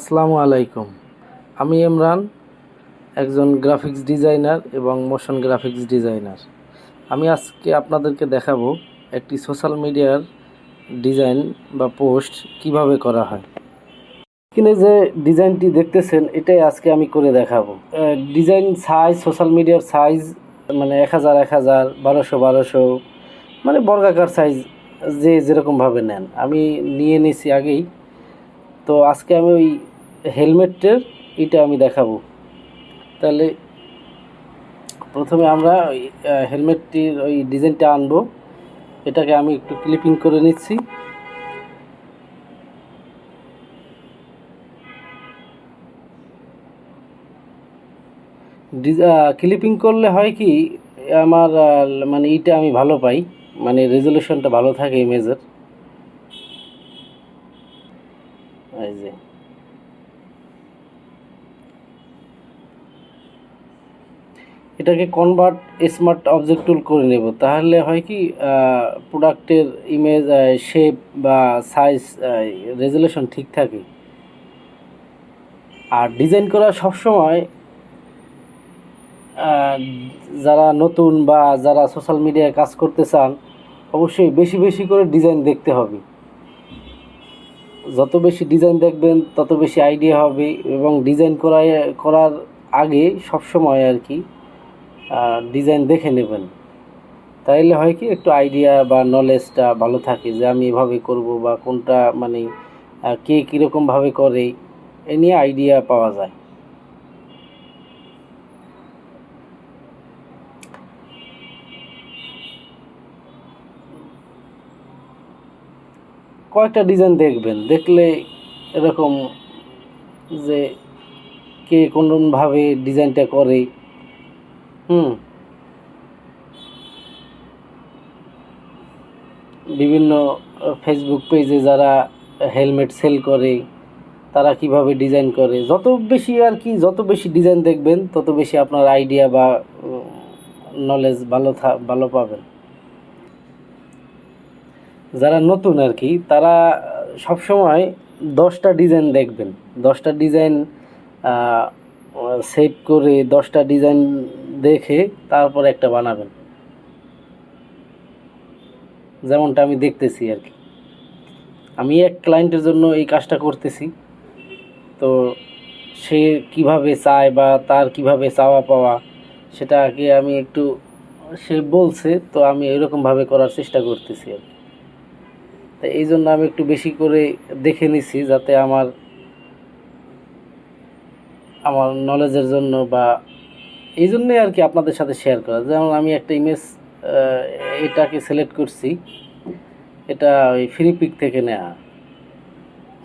আসসালামু আলাইকুম। আমি ইমরান, একজন গ্রাফিক্স ডিজাইনার এবং মোশন গ্রাফিক্স ডিজাইনার। আমি আজকে আপনাদেরকে দেখাবো একটি সোশ্যাল মিডিয়ার ডিজাইন বা পোস্ট কিভাবে করা হয়। এখানে যে ডিজাইনটি দেখতেছেন এটাই আজকে আমি করে দেখাবো। ডিজাইন সাইজ, সোশ্যাল মিডিয়ার সাইজ মানে 1000 1000, 1200 1200, মানে বর্গাকার সাইজ যে যেরকমভাবে নেন। আমি নিয়ে নিছি আগেই। তো আজকে আমি ওই হেলমেটের এটা আমি দেখাবো। তাহলে প্রথমে আমরা ওই হেলমেটটির ওই ডিজাইনটা আনবো। এটাকে আমি একটু ক্লিপিং করে নিচ্ছি। ক্লিপিং করলে হয় কি, আমার মানে এইটা আমি ভালো পাই, মানে রেজলিউশনটা ভালো থাকে ইমেজের। এই যে এটাকে কনভার্ট স্মার্ট অবজেক্ট টুল করে নেব। তাহলে হয় কি, প্রোডাক্টের ইমেজ, শেপ বা সাইজ, রেজলিউশন ঠিক থাকে। আর ডিজাইন করা সবসময় যারা নতুন বা যারা সোশ্যাল মিডিয়ায় কাজ করতে চান, অবশ্যই বেশি বেশি করে ডিজাইন দেখতে হবে। যত বেশি ডিজাইন দেখবেন তত বেশি আইডিয়া হবে। এবং ডিজাইন করার আগে সবসময় আর কি ডিজাইন দেখে নেবেন। তাইলে হয় কি, একটু আইডিয়া বা নলেজটা ভালো থাকে যে আমি এভাবে করব বা কোনটা মানে কে কীরকমভাবে করে এ নিয়ে আইডিয়া পাওয়া যায়। কয়েকটা ডিজাইন দেখবেন, দেখলে এরকম যে কে কোনভাবে ডিজাইনটা করে। বিভিন্ন ফেসবুক পেজে যারা হেলমেট সেল করে তারা কিভাবে ডিজাইন করে, যত বেশি আর কি, যত বেশি ডিজাইন দেখবেন তত বেশি আপনার আইডিয়া বা নলেজ ভালো পাবেন। যারা নতুন আর কি তারা সবসময় 10টা ডিজাইন দেখবেন, 10টা ডিজাইন সেভ করে 10টা ডিজাইন দেখে তারপর একটা বানাবেন, যেমনটা আমি দেখতেছি আর কি। আমি এক ক্লায়েন্টের জন্য এই কাজটা করতেছি। তো সে কিভাবে চায় বা তার কিভাবে চাওয়া পাওয়া সেটাকে আমি একটু, সে বলছে তো আমি এরকমভাবে করার চেষ্টা করতেছি আর কি। তো এই জন্য আমি একটু বেশি করে দেখে নিছি, যাতে আমার নলেজের জন্য বা এই জন্যই আর কি আপনাদের সাথে শেয়ার করা। যেমন আমি একটা ইমেজ এটাকে সিলেক্ট করছি, এটা ওই ফ্রি পিক থেকে নেওয়া।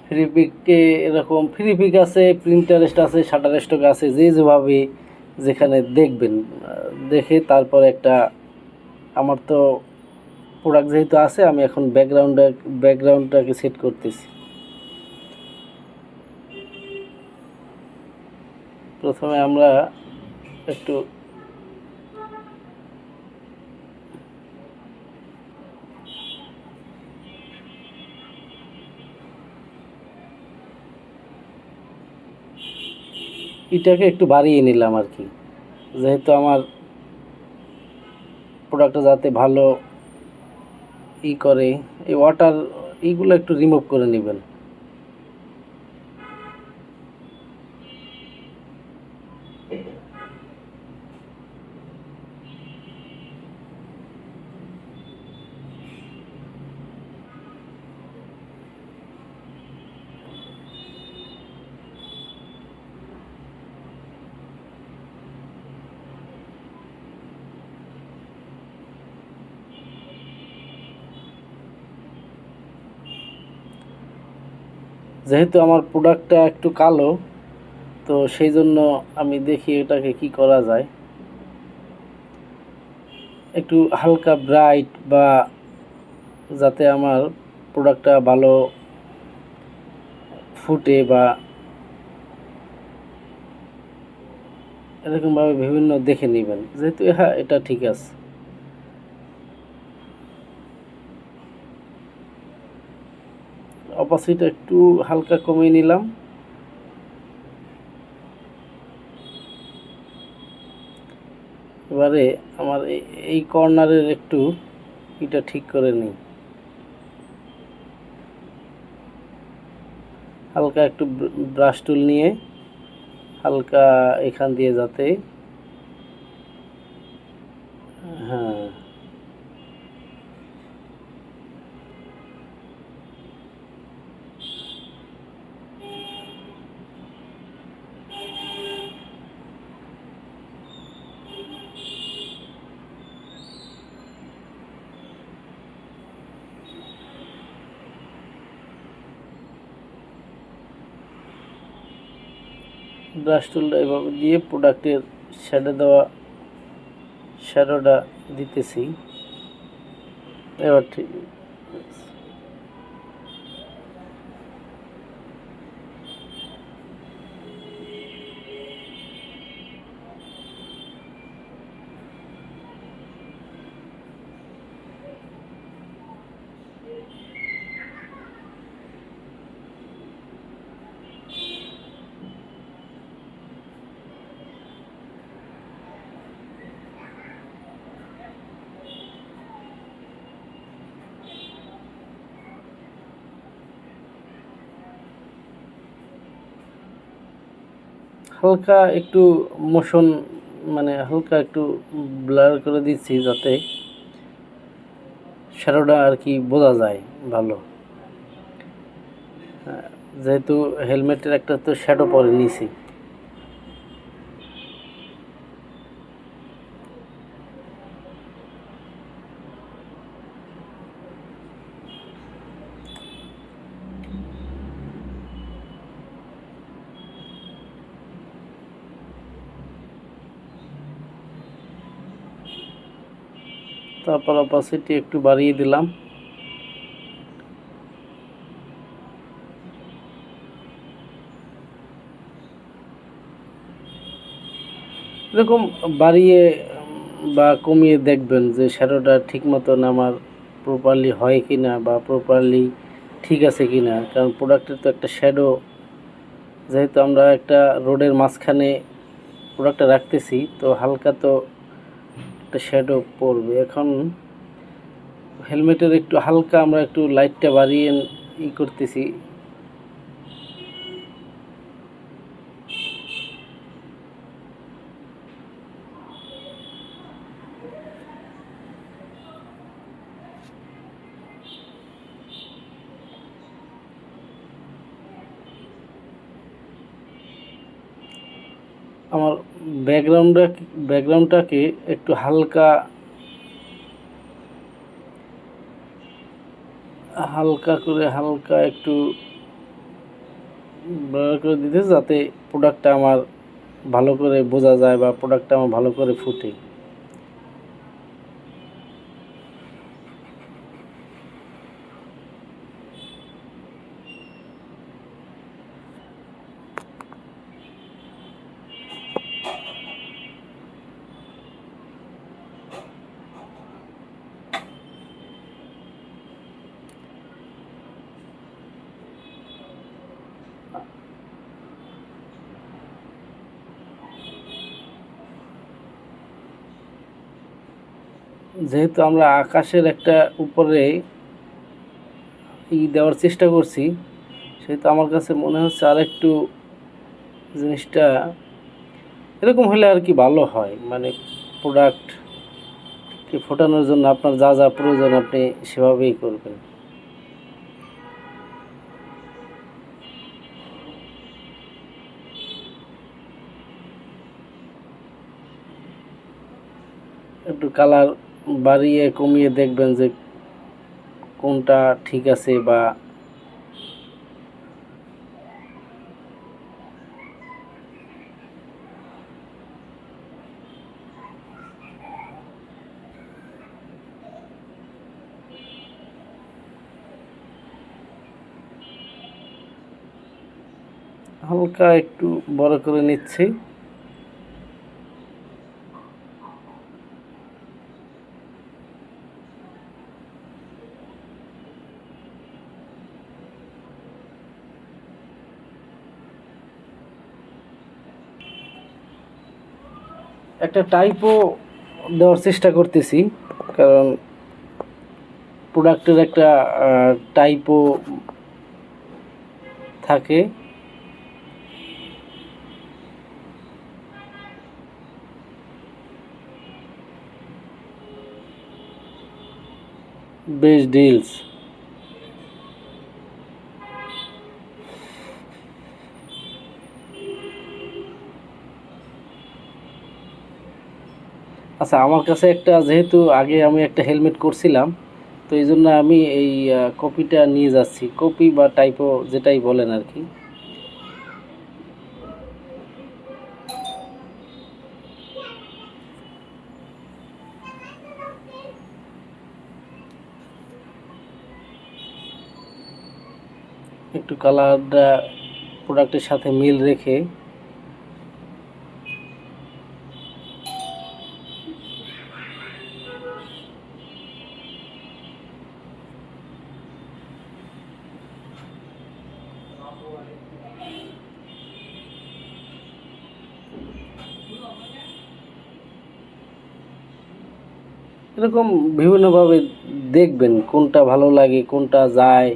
ফ্রি পিকে এরকম ফ্রি পিক আছে, প্রিন্টারেস্ট আছে, শাটারস্টক আছে, যে যেভাবে যেখানে দেখবেন দেখে তারপর একটা, আমার তো প্রোডাক্ট যেহেতু আছে আমি এখন ব্যাকগ্রাউন্ডটাকে সেট করতেছি। প্রথমে আমরা একটু এটাকে একটু বাড়িয়ে নিলাম আর কি, যেহেতু আমার প্রোডাক্টটা যাতে ভালো করে। এই ওয়াটার এইগুলো একটু রিমুভ করে নেবেন। যেহেতু আমার প্রোডাক্টটা একটু কালো, তো সেই জন্য আমি দেখি এটাকে কি করা যায়। একটু হালকা ব্রাইট বা যাতে আমার প্রোডাক্টটা ভালো ফুটে বা এরকমভাবে বিভিন্ন দেখে নেবেন। যেহেতু হ্যাঁ, এটা ঠিক আছে। অপাসিটি একটু হালকা কমিয়ে নিলাম। এবারে আমার এই কর্নারের একটু এটা ঠিক করে নিই, হালকা একটু ব্রাশ টুল নিয়ে হালকা এখান দিয়ে যাতে, হ্যাঁ ব্রাশ টুলটা এভাবে দিয়ে প্রোডাক্টের শ্যাডোটা দিতেছি। এবার ঠিক হালকা একটু মোশন, মানে হালকা একটু ব্লার করে দিচ্ছি যাতে শ্যাডোটা আর কি বোঝা যায় ভালো। যেহেতু হেলমেটের একটা তো শ্যাডো পরে নিছি, তারপর অপাসিটি একটু বাড়িয়ে দিলাম। এরকম বাড়িয়ে বা কমিয়ে দেখবেন যে শ্যাডোটা ঠিক মতন আমার প্রপারলি হয় কি না বা প্রপারলি ঠিক আছে কি না। কারণ প্রোডাক্টের তো একটা শ্যাডো, যেহেতু আমরা একটা রোডের মাঝখানে প্রোডাক্টটা রাখতেছি তো হালকা তো একটা শ্যাডো পড়বে। এখন হেলমেটের একটু হালকা আমরা একটু লাইটটা বাড়িয়ে করতেছি। আমার ব্যাকগ্রাউন্ডটাকে একটু হালকা একটু ব্লার করে দিতে, যাতে প্রোডাক্টটা আমার ভালো করে বোঝা যায় বা প্রোডাক্টটা আমার ভালো করে ফুটে। যেহেতু আমরা আকাশের একটা উপরে দেওয়ার চেষ্টা করছি, সেহেতু আমার কাছে মনে হচ্ছে আর একটু জিনিসটা এরকম হলে আর কি ভালো হয়। মানে প্রোডাক্টকে ফোটানোর জন্য আপনার যা যা প্রয়োজন আপনি সেভাবেই করবেন। একটু কালার বাড়িয়ে কমিয়ে দেখবেন যে কোনটা ঠিক আছে, বা হালকা একটু বড় করে নিচ্ছি। একটা টাইপো দেওয়ার চেষ্টা করতেছি, কারণ প্রোডাক্টের একটা টাইপও থাকে। Best deals. আচ্ছা, আমার কাছে একটা, যেহেতু আগে আমি একটা হেলমেট করছিলাম, তো এই জন্য আমি এই কপিটা নিয়ে যাচ্ছি, কপি বা টাইপো যেটাই বলেন আর কি। একটু কালারটা প্রোডাক্টের সাথে মিল রেখে এরকম বিভিন্নভাবে দেখবেন কোনটা ভালো লাগে, কোনটা যায়।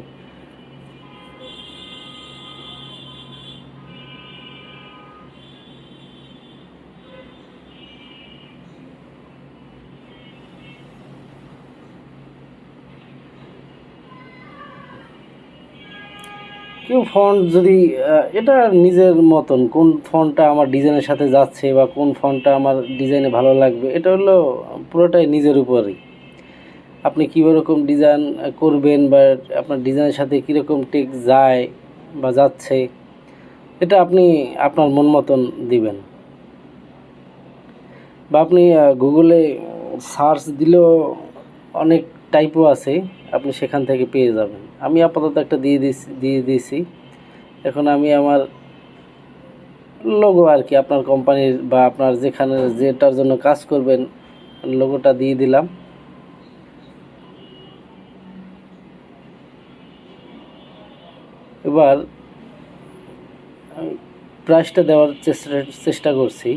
কেউ ফন্ট যদি এটা নিজের মতন, কোন ফন্টটা আমার ডিজাইনের সাথে যাচ্ছে বা কোন ফন্টটা আমার ডিজাইনে ভালো লাগবে, এটা হলো পুরোটাই নিজের উপরেই। আপনি কীরকম ডিজাইন করবেন বা আপনার ডিজাইনের সাথে কীরকম টেক্সট যায় বা যাচ্ছে, এটা আপনি আপনার মন মতন দিবেন। বা আপনি গুগলে সার্চ দিলেও অনেক টাইপও আছে, আপনি সেখান থেকে পেয়ে যাবেন। আমি আপাতত একটা দিয়ে দিয়েছি। এখন আমি আমার লোগো আর কি, আপনার কোম্পানির বা আপনার যেখানে যেটার জন্য কাজ করবেন লোগোটা দিয়ে দিলাম। এবার আমি প্রাইসটা দেওয়ার চেষ্টা করছি।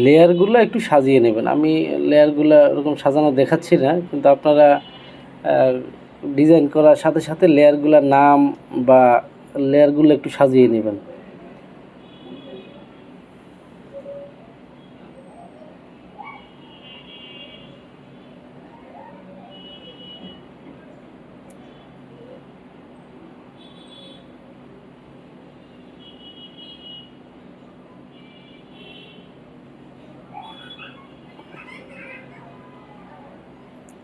লেয়ারগুলো একটু সাজিয়ে নেবেন। আমি লেয়ারগুলো ওরকম সাজানো দেখাচ্ছি না, কিন্তু আপনারা ডিজাইন করার সাথে সাথে লেয়ারগুলোর নাম বা লেয়ারগুলো একটু সাজিয়ে নেবেন।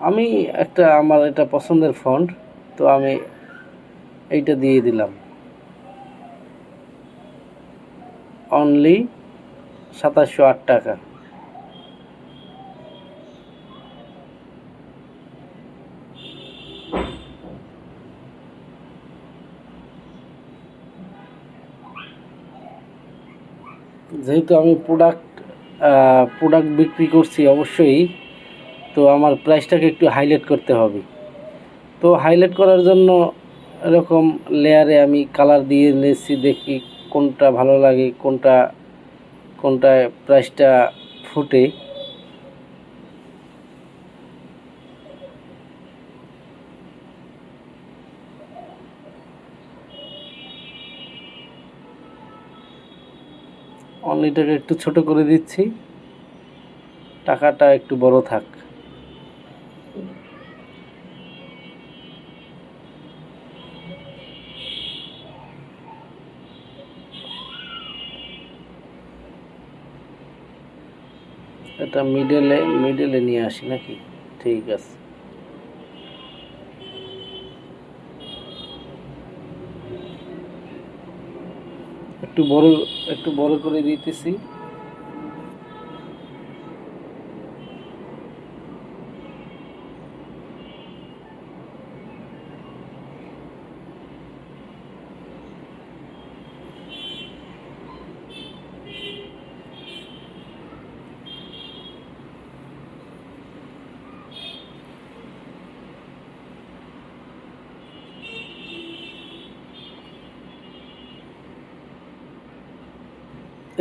আমি আমার এটা পছন্দের ফন্ট, তো আমি এইটা দিয়ে দিলাম। অনলি 2708 টাকা। যেহেতু আমি প্রোডাক্ট বিক্রি করছি অবশ্যই, তো আমার প্রাইসটাকে একটু হাইলাইট করতে হবে। তো হাইলাইট করার জন্য এরকম লেয়ারে আমি কালার দিয়ে নিচ্ছি, দেখি কোনটা ভালো লাগে, কোনটায় প্রাইসটা ফুটে। অনলিটাকে একটু ছোট করে দিচ্ছি, টাকাটা একটু বড় থাক। এটা মিডলে নিয়ে আসি নাকি? ঠিক আছে। একটু বড় করে দিতেছি।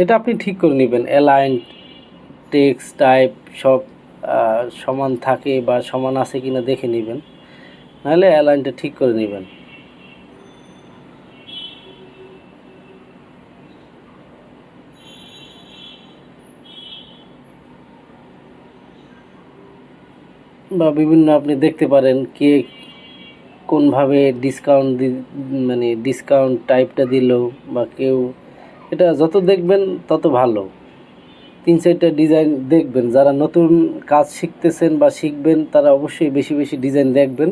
এটা আপনি ঠিক করে নেবেন, অ্যালাইন টেক্সট টাইপ সব সমান থাকে বা সমান আছে কিনা দেখে নেবেন, নাহলে অ্যালাইনটা ঠিক করে নেবেন। বা বিভিন্ন আপনি দেখতে পারেন কে কোনভাবে মানে ডিসকাউন্ট টাইপটা দিল, বা কেউ এটা যত দেখবেন তত ভালো। 3-4টা ডিজাইন দেখবেন, যারা নতুন কাজ শিখতেছেন বা শিখবেন তারা অবশ্যই বেশি বেশি ডিজাইন দেখবেন,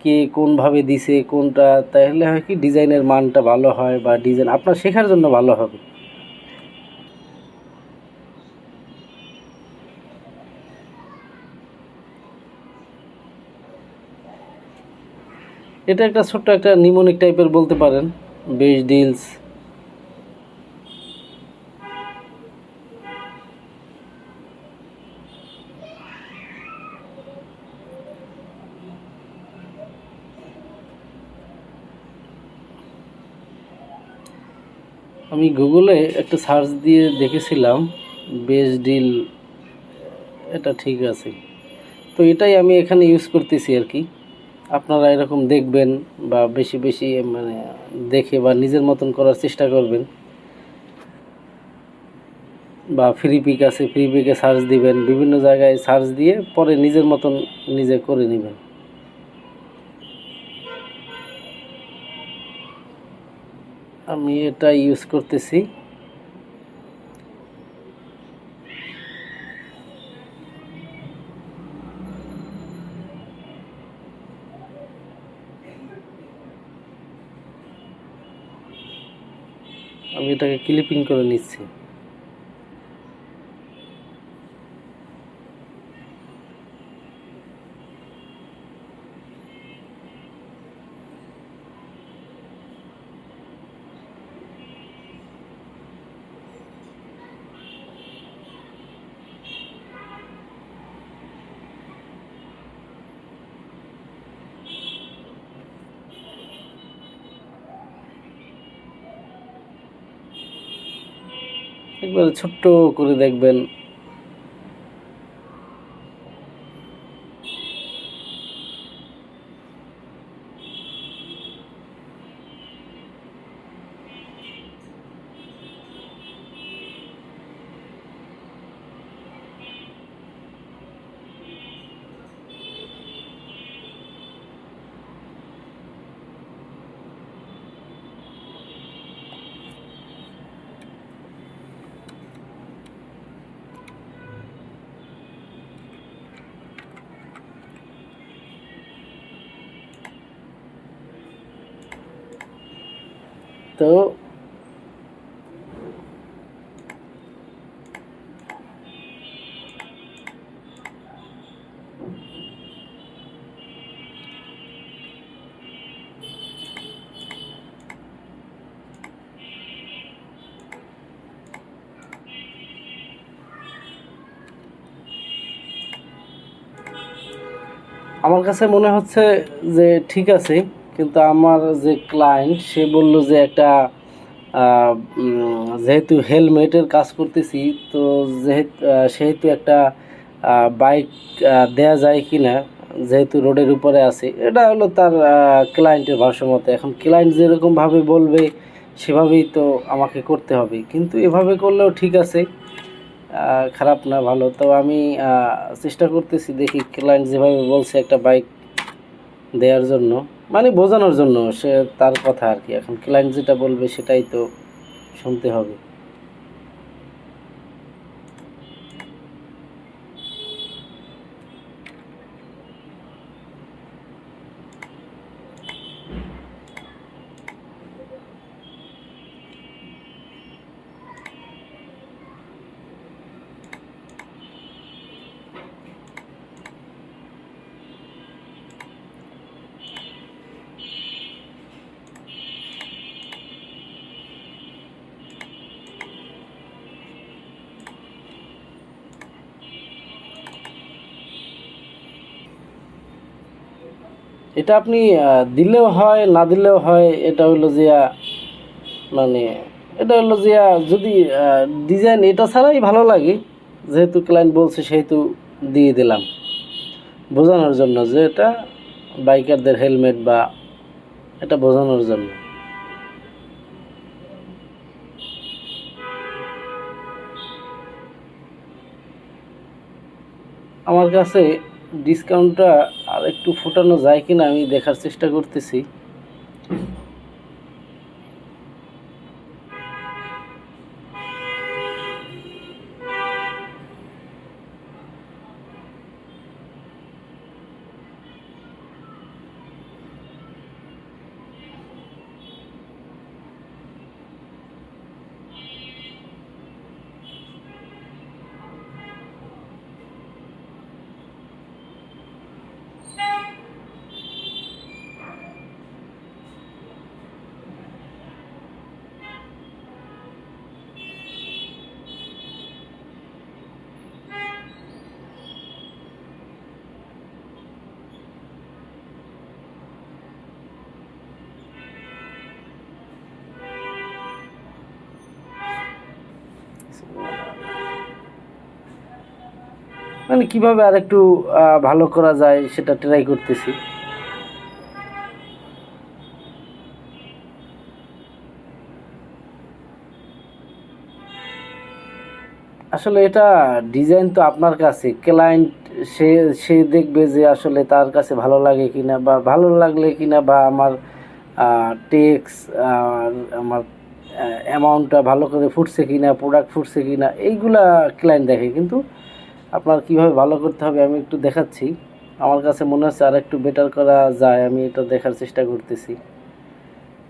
কে কোনভাবে দিছে কোনটা, তাহলে হয় কি ডিজাইনের মানটা ভালো হয় বা ডিজাইন আপনার শেখার জন্য ভালো হবে। এটা একটা ছোট্ট একটা নিমোনিক টাইপের বলতে পারেন, বেস্ট ডিলস। আমি গুগলে একটা সার্চ দিয়ে দেখেছিলাম বেস্ট ডিল, এটা ঠিক আছে, তো এটাই আমি এখানে ইউজ করতেছি আর কি। আপনারা এরকম দেখবেন বা বেশি বেশি মানে দেখে বা নিজের মতন করার চেষ্টা করবেন, বা ফ্রি পিক আছে, ফ্রি পিকে সার্চ দিবেন, বিভিন্ন জায়গায় সার্চ দিয়ে পরে নিজের মতন নিজে করে নেবেন। আমি এটা ইউজ করতেছি। আমি এটাকে ক্লিপিং করে নিচ্ছি। একবারে ছোট্ট করে দেখবেন। তো আমার কাছে মনে হচ্ছে যে ঠিক আছে, কিন্তু আমার যে ক্লায়েন্ট সে বলল যে একটা যেহেতু হেলমেটের কাজ করতেছি, তো সেহেতু একটা বাইক দেয়া যায় কি না, যেহেতু রোডের উপরে আছে, এটা হলো তার ক্লায়েন্টের ভাষ্যমতে। এখন ক্লায়েন্ট যেরকমভাবে বলবে সেভাবেই তো আমাকে করতে হবে, কিন্তু এভাবে করলেও ঠিক আছে, খারাপ না, ভালো। তো আমি চেষ্টা করতেছি, দেখি ক্লায়েন্ট যেভাবে বলছে একটা বাইক দেওয়ার জন্য, মানে বোঝানোর জন্য, সে তার কথা আর কি। এখন ক্লায়েন্ট যেটা বলবে সেটাই তো শুনতে হবে। এটা আপনি দিলেও হয় না দিলেও হয়, এটা হলো যে মানে এটা হলো যে যদি ডিজাইন এটা ছাড়াই ভালো লাগে, যেহেতু ক্লায়েন্ট বলছে সেহেতু দিয়ে দিলাম বোঝানোর জন্য যে এটা বাইকারদের হেলমেট বা এটা বোঝানোর জন্য। আমার কাছে ডিসকাউন্টটা আর একটু ফোটানো যায় কিনা আমি দেখার চেষ্টা করতেছি। মানে কিভাবে আর একটু ভালো করা যায় সেটা ট্রাই করতেছি। আসলে এটা ডিজাইন তো আপনার কাছে, ক্লায়েন্ট সে সে দেখবে যে আসলে তার কাছে ভালো লাগে কিনা, বা ভালো লাগলে কিনা, বা আমার টেক্স আমার অ্যামাউন্টটা ভালো করে ফুটছে কিনা, প্রোডাক্ট ফুটছে কিনা, এইগুলা ক্লায়েন্ট দেখে। কিন্তু আপনার কিভাবে ভালো করতে হবে আমি একটু দেখাচ্ছি। আমার কাছে মনে হচ্ছে আর একটু বেটার করা যায়, আমি এটা দেখার চেষ্টা করতেছি।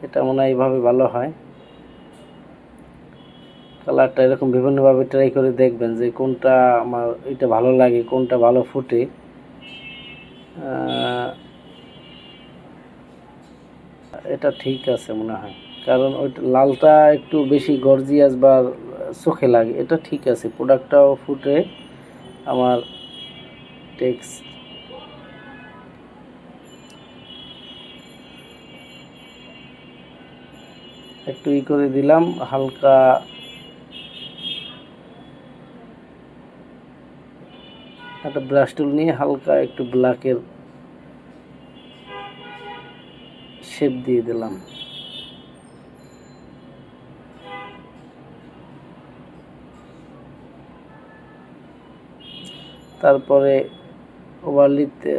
এটা মনে হয় এইভাবে ভালো হয়। কালারটা এরকম বিভিন্নভাবে ট্রাই করে দেখবেন যে কোনটা আমার এটা ভালো লাগে, কোনটা ভালো ফুটে। এটা ঠিক আছে মনে হয়, কারণ ওইটা লালটা একটু বেশি গর্জিয়াস বা চোখে লাগে। এটা ঠিক আছে, প্রোডাক্টটাও ফুটে আমার টেক্স। একটু করে দিলাম হালকা, একটা ব্রাশ টুল নিয়ে হালকা একটু ব্ল্যাকের শেপ দিয়ে দিলাম। তারপরে ওভারলিতে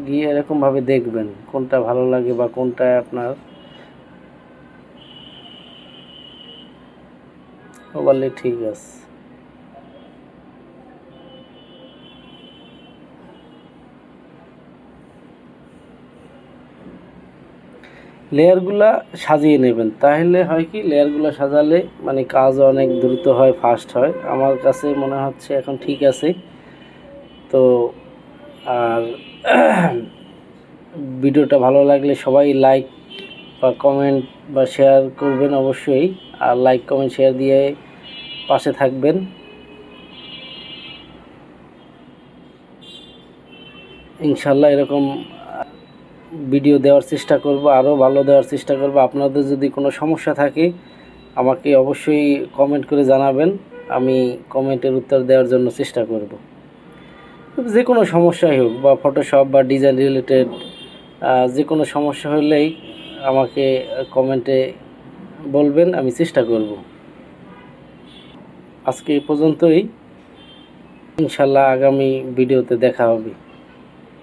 গিয়ে এরকমভাবে দেখবেন কোনটা ভালো লাগে বা কোনটা আপনার ওভারলি ঠিক আছে। লেয়ারগুলা সাজিয়ে নেবেন, তাহলে হয় কি লেয়ারগুলো সাজালে মানে কাজ অনেক দ্রুত হয়, ফাস্ট হয়। আমার কাছে মনে হচ্ছে এখন ঠিক আছে। তো আর ভিডিওটা ভালো লাগলে সবাই লাইক বা কমেন্ট বা শেয়ার করবেন অবশ্যই। আর লাইক কমেন্ট শেয়ার দিয়ে পাশে থাকবেন। ইনশাল্লাহ এরকম ভিডিও দেওয়ার চেষ্টা করব, আরও ভালো দেওয়ার চেষ্টা করব। আপনাদের যদি কোনো সমস্যা থাকে আমাকে অবশ্যই কমেন্ট করে জানাবেন, আমি কমেন্টের উত্তর দেওয়ার জন্য চেষ্টা করব। যে কোনো সমস্যাই হোক, বা ফটোশপ বা ডিজাইন রিলেটেড যে কোনো সমস্যা হলেই আমাকে কমেন্টে বলবেন, আমি চেষ্টা করব। আজকে এই পর্যন্তই, ইনশাল্লাহ আগামী ভিডিওতে দেখা হবে।